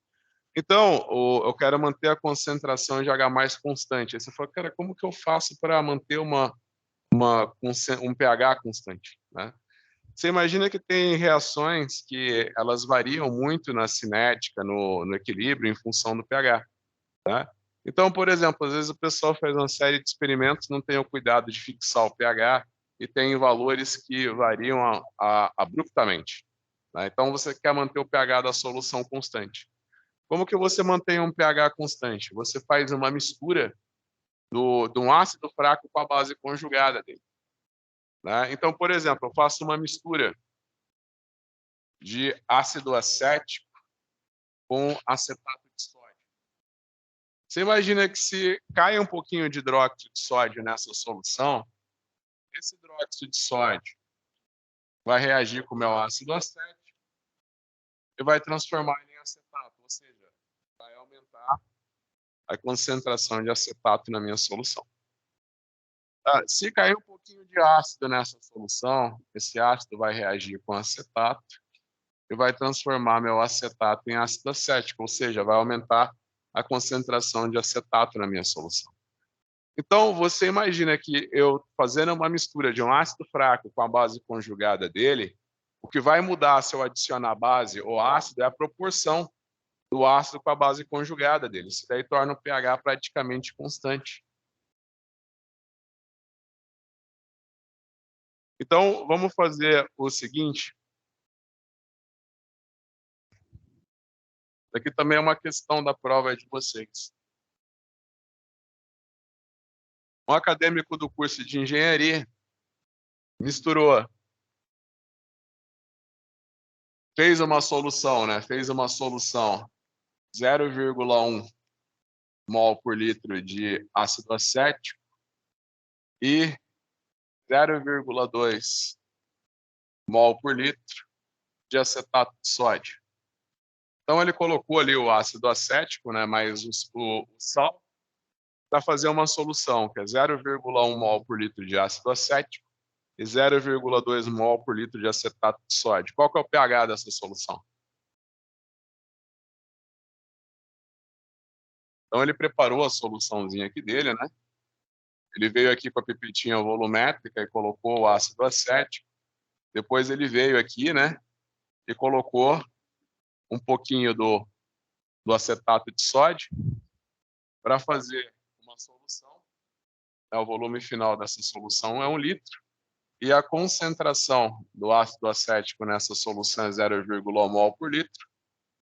Então, eu quero manter a concentração de H+ constante. Aí você fala, cara, como que eu faço para manter um pH constante? Né? Você imagina que tem reações que elas variam muito na cinética, no equilíbrio, em função do pH. Tá? Então, por exemplo, às vezes o pessoal faz uma série de experimentos, não tem o cuidado de fixar o pH e tem valores que variam abruptamente. Tá? Então, você quer manter o pH da solução constante. Como que você mantém um pH constante? Você faz uma mistura de um ácido fraco com a base conjugada dele. Né? Então, por exemplo, eu faço uma mistura de ácido acético com acetato de sódio. Você imagina que se cai um pouquinho de hidróxido de sódio nessa solução, esse hidróxido de sódio vai reagir com o meu ácido acético e vai transformar ele em acetato, ou seja, vai aumentar a concentração de acetato na minha solução. Se cair um pouquinho de ácido nessa solução, esse ácido vai reagir com acetato e vai transformar meu acetato em ácido acético, ou seja, vai aumentar a concentração de acetato na minha solução. Então, você imagina que eu fazendo uma mistura de um ácido fraco com a base conjugada dele, o que vai mudar se eu adicionar base ou ácido é a proporção do ácido com a base conjugada dele. Isso daí torna o pH praticamente constante. Então, vamos fazer o seguinte. Isso aqui também é uma questão da prova de vocês. Um acadêmico do curso de engenharia misturou, fez uma solução, né? Fez uma solução 0,1 mol por litro de ácido acético e 0,2 mol por litro de acetato de sódio. Então ele colocou ali o ácido acético, né, mais o sal, para fazer uma solução, que é 0,1 mol por litro de ácido acético e 0,2 mol por litro de acetato de sódio. Qual que é o pH dessa solução? Então ele preparou a soluçãozinha aqui dele, né? Ele veio aqui com a pipetinha volumétrica e colocou o ácido acético. Depois ele veio aqui, né, e colocou um pouquinho do acetato de sódio para fazer uma solução. O volume final dessa solução é 1 litro. E a concentração do ácido acético nessa solução é 0,1 mol por litro.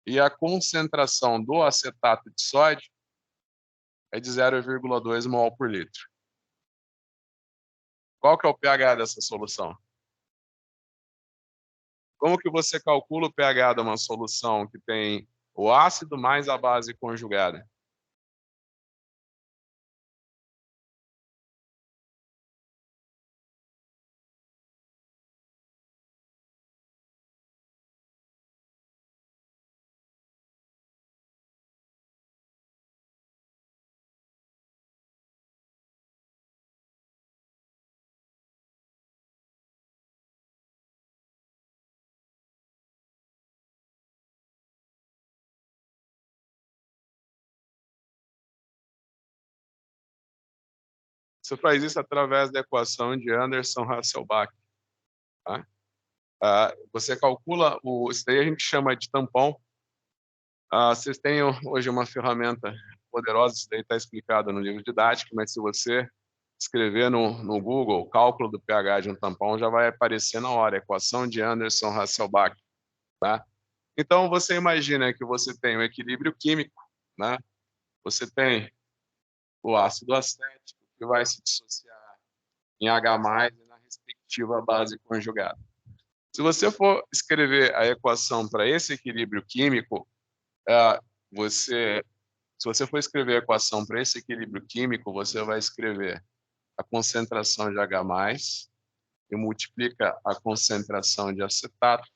E a concentração do acetato de sódio é de 0,2 mol por litro. Qual que é o pH dessa solução? Como que você calcula o pH de uma solução que tem o ácido mais a base conjugada? Você faz isso através da equação de Anderson-Hasselbalch. Tá? Você calcula, isso daí a gente chama de tampão. Vocês têm hoje uma ferramenta poderosa, isso daí está explicado no livro didático, mas se você escrever no Google cálculo do pH de um tampão, já vai aparecer na hora, equação de Anderson-Hasselbalch. Tá? Então, você imagina que você tem o equilíbrio químico, né? Você tem o ácido acético, que vai se dissociar em H+, e na respectiva base conjugada. Se você for escrever a equação para esse equilíbrio químico, se você for escrever a equação para esse equilíbrio químico, você vai escrever a concentração de H+, e multiplica a concentração de acetato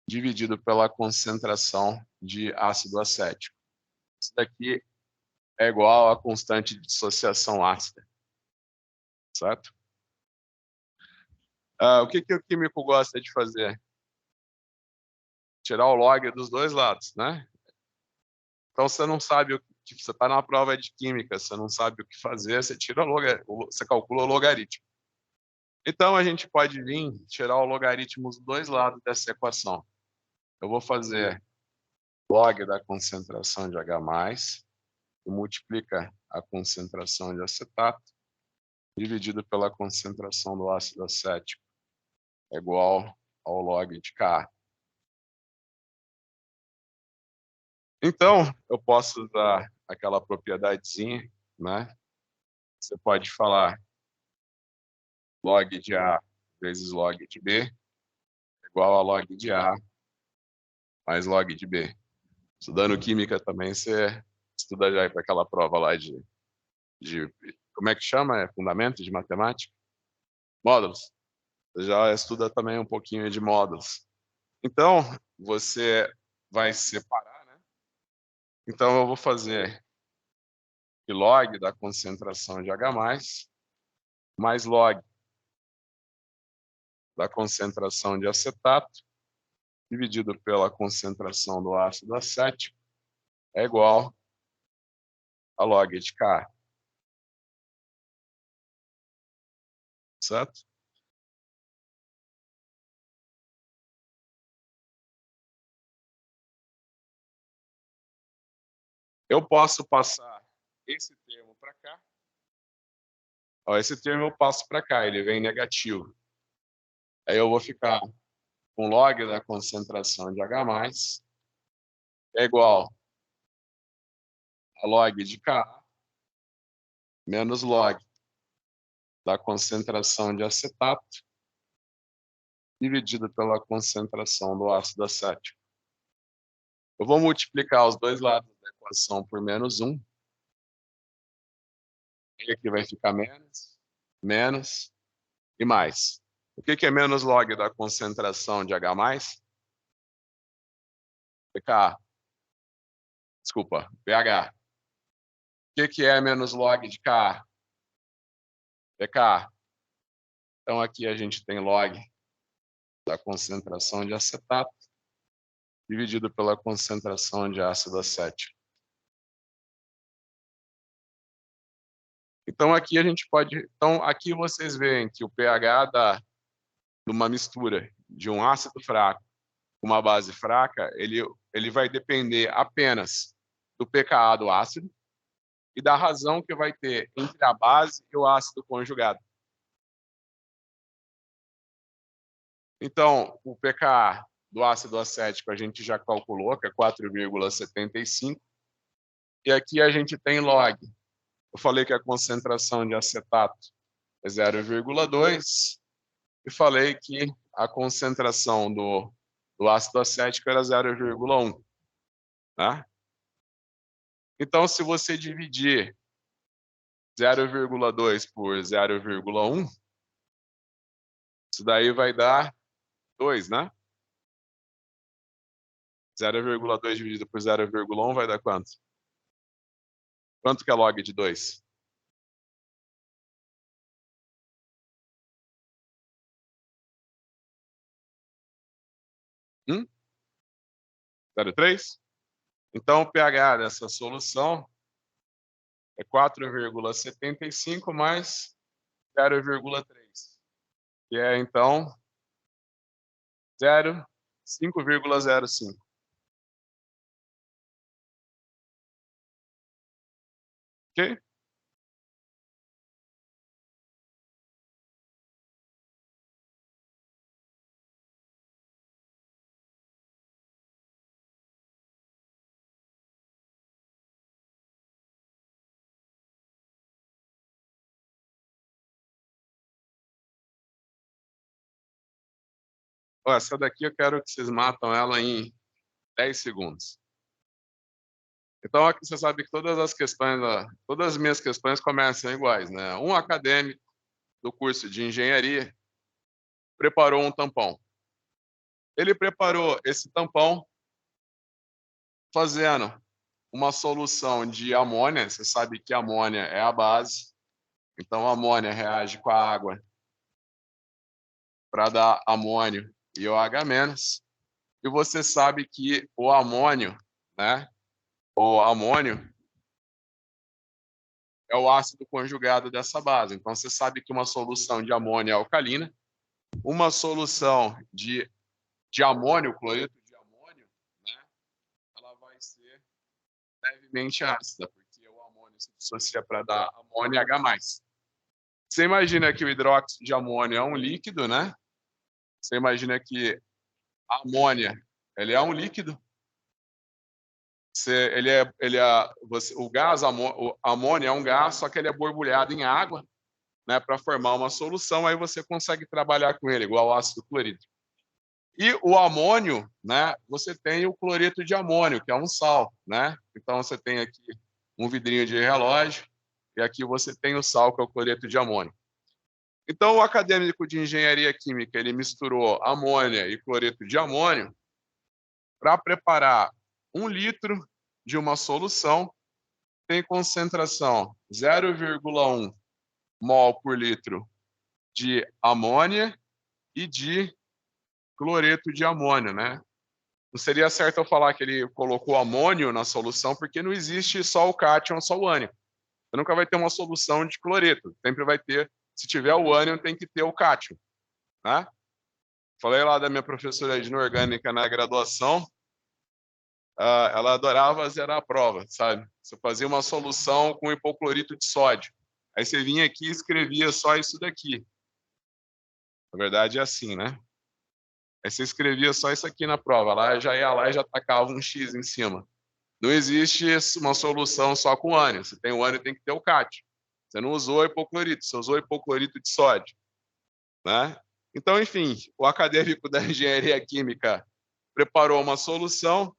dividido pela concentração de ácido acético. Isso daqui é igual à constante de dissociação ácida, certo? O que o químico gosta de fazer? Tirar o log dos dois lados, né? Então, você não sabe o que você está na prova de química, você não sabe o que fazer, você você calcula o logaritmo. Então, a gente pode vir tirar o logaritmo dos dois lados dessa equação. Eu vou fazer log da concentração de H+, e multiplica a concentração de acetato, dividido pela concentração do ácido acético, é igual ao log de Ka. Então, eu posso usar aquela propriedadezinha, né? Você pode falar log de A vezes log de B é igual a log de A mais log de B. Estudando química também, você estuda já para aquela prova lá de como é que chama? É fundamento de matemática? Módulos. Você já estuda também um pouquinho de módulos. Então, você vai separar, né? Então, eu vou fazer log da concentração de H+, mais log da concentração de acetato, dividido pela concentração do ácido acético é igual a log de Ka, certo? Eu posso passar esse termo para cá. Ó, esse termo eu passo para cá, ele vem negativo. Aí eu vou ficar com log da concentração de H+, é igual a log de Ka menos log da concentração de acetato dividido pela concentração do ácido acético. Eu vou multiplicar os dois lados da equação por -1. E aqui vai ficar menos, menos e mais. O que é menos log da concentração de H+? pH. Desculpa, pH. O que é menos log de Ka? pK. Então aqui a gente tem log da concentração de acetato dividido pela concentração de ácido acético. Então aqui a gente pode, então aqui vocês veem que o pH de uma mistura de um ácido fraco com uma base fraca, ele vai depender apenas do pKa do ácido e da razão que vai ter entre a base e o ácido conjugado. Então, o pKa do ácido acético a gente já calculou, que é 4,75. E aqui a gente tem log. Eu falei que a concentração de acetato é 0,2 e falei que a concentração do ácido acético era 0,1. Né? Então, se você dividir 0,2 por 0,1, isso daí vai dar 2, né? 0,2 dividido por 0,1 vai dar quanto? Quanto que é log de 2? Hum? 0,3? Então, o pH dessa solução é 4,75 mais 0,3, que é, então, 5,05. Ok? Ó, essa daqui eu quero que vocês matam ela em 10 segundos. Então, aqui você sabe que todas as questões, todas as minhas questões começam iguais, né? Um acadêmico do curso de engenharia preparou um tampão. Ele preparou esse tampão fazendo uma solução de amônia. Você sabe que amônia é a base. Então, a amônia reage com a água para dar amônio e OH-. E você sabe que o amônio, né? O amônio é o ácido conjugado dessa base. Então, você sabe que uma solução de amônia é alcalina, uma solução de amônio, cloreto de amônio, né? Ela vai ser levemente ácida, porque o amônio se dissocia para dar amônio e H+. Você imagina que o hidróxido de amônio é um líquido, né? Você imagina que a amônia, ele é um líquido. O gás, o amônia é um gás, só que ele é borbulhado em água, né, para formar uma solução, aí você consegue trabalhar com ele, igual ao ácido clorídrico. E o amônio, né, você tem o cloreto de amônio, que é um sal, né? Então você tem aqui um vidrinho de relógio e aqui você tem o sal, que é o cloreto de amônio. Então o acadêmico de engenharia química, ele misturou amônia e cloreto de amônio para preparar 1 litro de uma solução, tem concentração 0,1 mol por litro de amônia e de cloreto de amônio, né? não seria certo eu falar que ele colocou amônio na solução, porque não existe só o cátion, só o ânion. Você nunca vai ter uma solução de cloreto. Sempre vai ter, se tiver o ânion, tem que ter o cátion, né? Falei lá da minha professora de inorgânica na graduação, ela adorava zerar a prova, sabe? Você fazia uma solução com hipoclorito de sódio. Aí você vinha aqui e escrevia só isso daqui. Na verdade é assim, né? Aí você escrevia só isso aqui na prova. Lá já ia lá e já tacava um X em cima. Não existe uma solução só com ânion. Se tem o ânion, tem que ter o cátion. Você não usou hipoclorito, você usou hipoclorito de sódio, né? Então, enfim, o acadêmico da engenharia química preparou uma solução,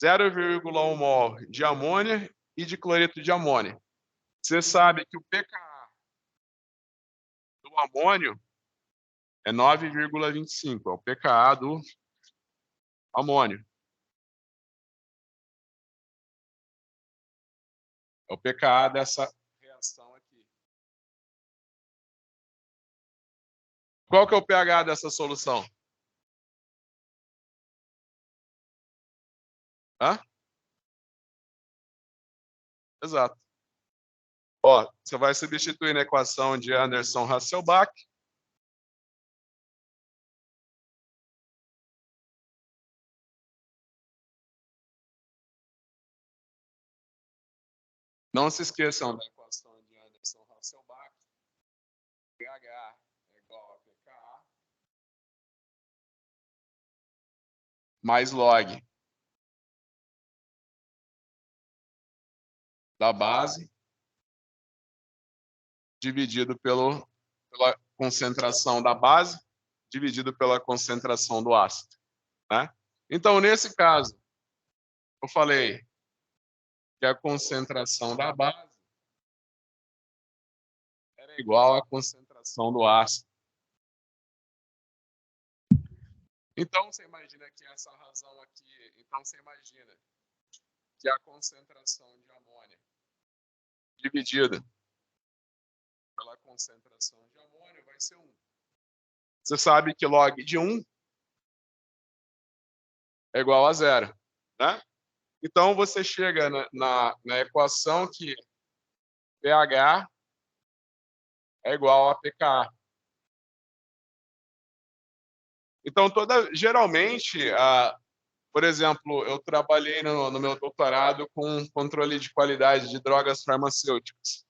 0,1 mol de amônia e de cloreto de amônia. Você sabe que o pKa do amônio é 9,25, é o pKa do amônio. É o pKa dessa reação aqui. Qual que é o pH dessa solução? Hã? Exato. Ó, você vai substituir na equação de Anderson-Hasselbalch. Não se esqueçam da equação de Anderson-Hasselbalch. pH é igual a pKa mais log da base dividido pela concentração da base dividido pela concentração do ácido, né? Então, nesse caso, eu falei que a concentração da base era igual à concentração do ácido. Então, você imagina que essa razão aqui, então você imagina que a concentração de amônia dividida pela concentração de amônio vai ser 1. Você sabe que log de 1 é igual a 0, né? Então, você chega na equação que pH é igual a pKa. Então, geralmente, por exemplo, eu trabalhei no meu doutorado com controle de qualidade de drogas farmacêuticas.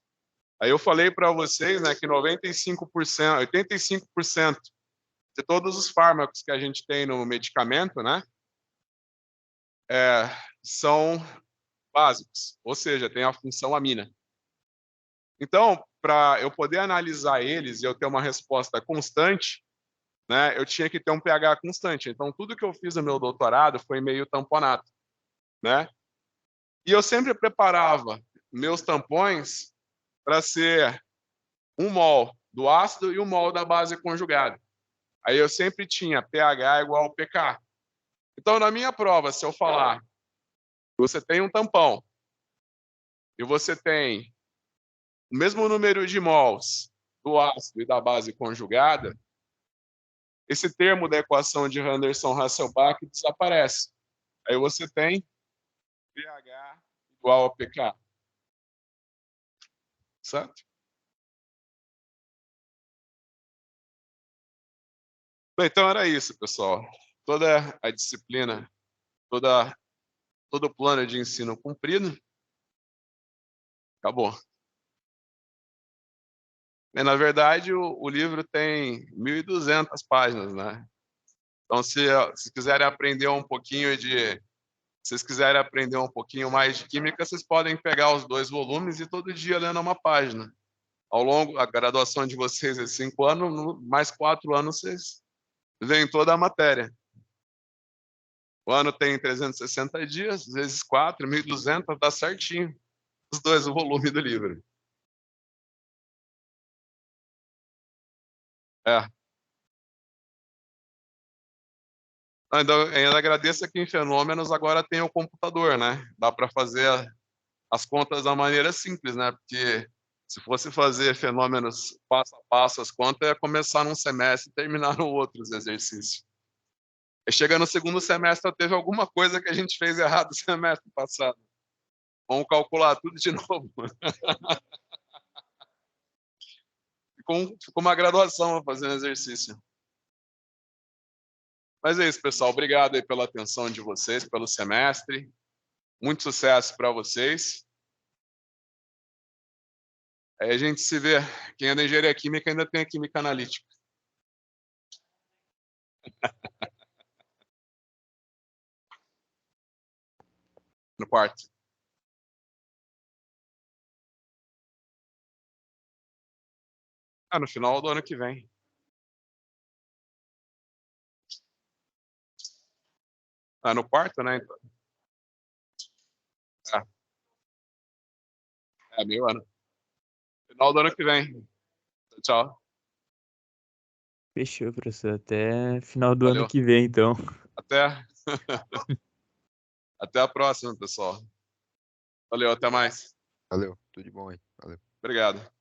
Aí eu falei para vocês, né, que 95%, 85% de todos os fármacos que a gente tem no medicamento, né, são básicos, ou seja, tem a função amina. Então, para eu poder analisar eles e eu ter uma resposta constante, né, eu tinha que ter um pH constante. Então, tudo que eu fiz no meu doutorado foi meio tamponato, né? E eu sempre preparava meus tampões para ser 1 mol do ácido e 1 mol da base conjugada. Aí eu sempre tinha pH igual ao pK. Então, na minha prova, se eu falar você tem um tampão e você tem o mesmo número de mols do ácido e da base conjugada, esse termo da equação de Anderson-Hasselbalch desaparece. Aí você tem pH igual a pK. Certo? Bem, então era isso, pessoal. Toda a disciplina, todo o plano de ensino cumprido. Acabou. E, na verdade, o livro tem 1.200 páginas, né? Então, se quiserem aprender um pouquinho se vocês quiserem aprender um pouquinho mais de química, vocês podem pegar os 2 volumes e todo dia lendo uma página. Ao longo, a graduação de vocês é 5 anos, mais 4 anos vocês veem toda a matéria. O ano tem 360 dias, vezes 4, 1.200, dá certinho os 2 volumes do livro. É. Ainda agradeço que em Fenômenos agora tem o computador, né? Dá para fazer as contas da maneira simples, né? Porque se fosse fazer Fenômenos passo a passo as contas, ia começar num semestre e terminar no outro os exercícios. Chega no segundo semestre, teve alguma coisa que a gente fez errado no semestre passado. Vamos calcular tudo de novo. Ficou uma graduação fazendo exercício. Mas é isso, pessoal. Obrigado aí pela atenção de vocês, pelo semestre. Muito sucesso para vocês. Aí a gente se vê. Quem é da engenharia química ainda tem a química analítica. No quarto. No final do ano que vem. No quarto, né? Então. Meio ano. Final do ano que vem. Tchau. Fechou, professor. Até final do Valeu. ano que vem, então. Até. Até a próxima, pessoal. Valeu, até mais. Valeu, tudo de bom aí. Valeu. Obrigado.